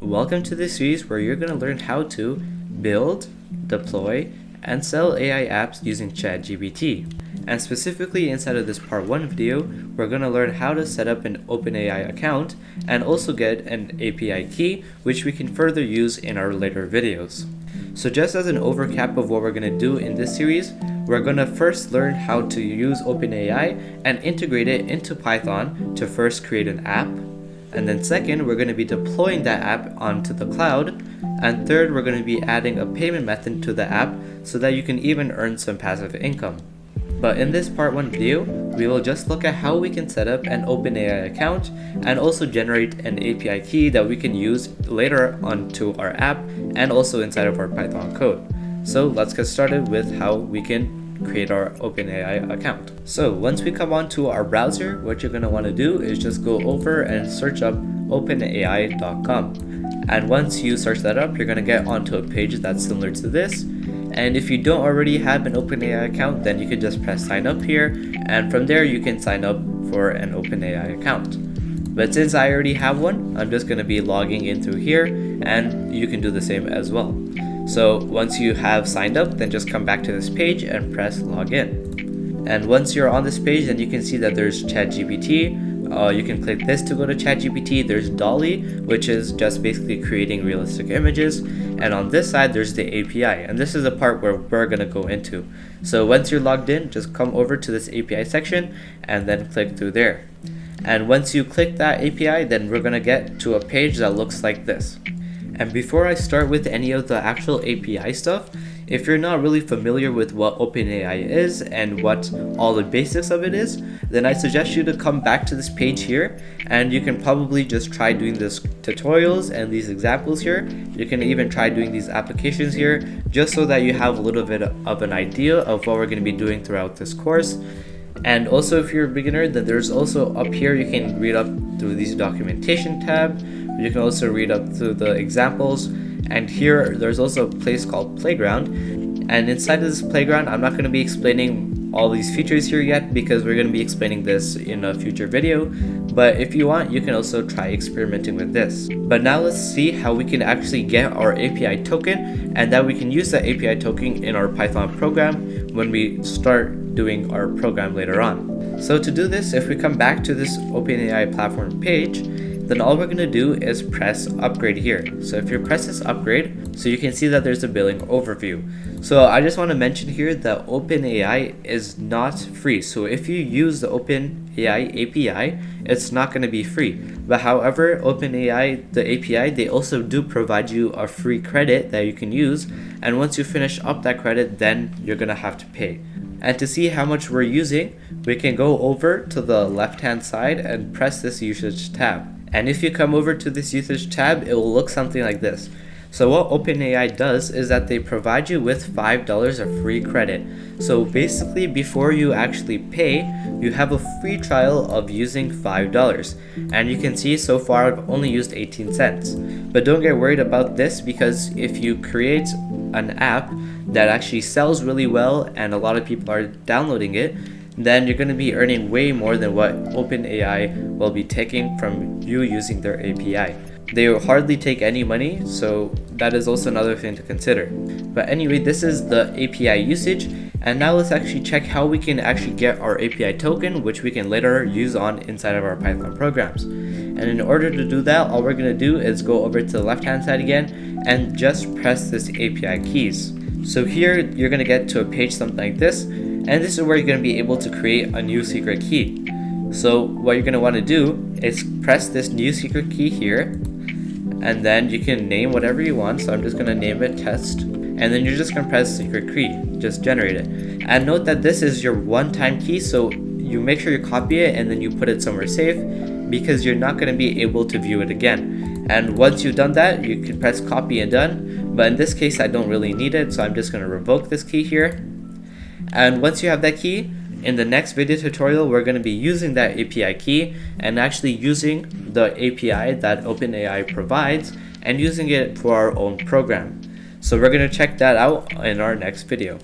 Welcome to this series where you're going to learn how to build, deploy, and sell AI apps using ChatGPT. And specifically inside of this part 1 video, we're going to learn how to set up an OpenAI account and also get an API key, which we can further use in our later videos. So just as an overcap of what we're going to do in this series, we're going to first learn how to use OpenAI and integrate it into Python to first create an app. And then second, we're going to be deploying that app onto the cloud. And third, we're going to be adding a payment method to the app so that you can even earn some passive income. But in this part 1 video, we will just look at how we can set up an OpenAI account and also generate an API key that we can use later onto our app and also inside of our Python code. So let's get started with how we can create our OpenAI account. So once we come onto our browser, what you're going to want to do is just go over and search up openai.com. And once you search that up, you're going to get onto a page that's similar to this. And if you don't already have an OpenAI account, then you can just press sign up here, and from there you can sign up for an OpenAI account. But since I already have one, I'm just going to be logging in through here, and you can do the same as well. So once you have signed up, then just come back to this page and press login. And once you're on this page, then you can see that there's ChatGPT. You can click this to go to ChatGPT. There's Dolly, which is just basically creating realistic images. And on this side, there's the API. And this is the part where we're going to go into. So once you're logged in, just come over to this API section and then click through there. And once you click that API, then we're going to get to a page that looks like this. And before I start with any of the actual API stuff, if you're not really familiar with what OpenAI is and what all the basics of it is, then I suggest you to come back to this page here, and you can probably just try doing these tutorials and these examples here. You can even try doing these applications here, just so that you have a little bit of an idea of what we're going to be doing throughout this course. And also, if you're a beginner, then there's also up here, you can read up through these documentation tab. You can also read up through the examples. And here, there's also a place called Playground. And inside of this Playground, I'm not going to be explaining all these features here yet because we're going to be explaining this in a future video. But if you want, you can also try experimenting with this. But now let's see how we can actually get our API token, and that we can use that API token in our Python program when we start doing our program later on. So to do this, if we come back to this OpenAI platform page, then all we're going to do is press upgrade here. So if you press this upgrade, so you can see that there's a billing overview. So I just want to mention here that OpenAI is not free. So if you use the OpenAI API, it's not going to be free. But however, OpenAI, the API, they also do provide you a free credit that you can use. And once you finish up that credit, then you're going to have to pay. And to see how much we're using, we can go over to the left-hand side and press this usage tab. And if you come over to this usage tab, it will look something like this. So what OpenAI does is that they provide you with $5 of free credit. So basically, before you actually pay, you have a free trial of using $5. And you can see so far I've only used 18 cents. But don't get worried about this, because if you create an app that actually sells really well and a lot of people are downloading it, then you're going to be earning way more than what OpenAI will be taking from you using their API. They will hardly take any money, so that is also another thing to consider. But anyway, this is the API usage, and now let's actually check how we can actually get our API token, which we can later use on inside of our Python programs. And in order to do that, all we're going to do is go over to the left-hand side again and just press this API keys. So here, you're going to get to a page something like this, and this is where you're going to be able to create a new secret key. So what you're going to want to do is press this new secret key here, and then you can name whatever you want. So I'm just going to name it test, and then you're just going to press secret key, just generate it. And note that this is your one-time key, so you make sure you copy it and then you put it somewhere safe, because you're not going to be able to view it again. And once you've done that, you can press copy and done. But in this case, I don't really need it, so I'm just going to revoke this key here. And once you have that key, in the next video tutorial, we're going to be using that API key and actually using the API that OpenAI provides and using it for our own program. So we're going to check that out in our next video.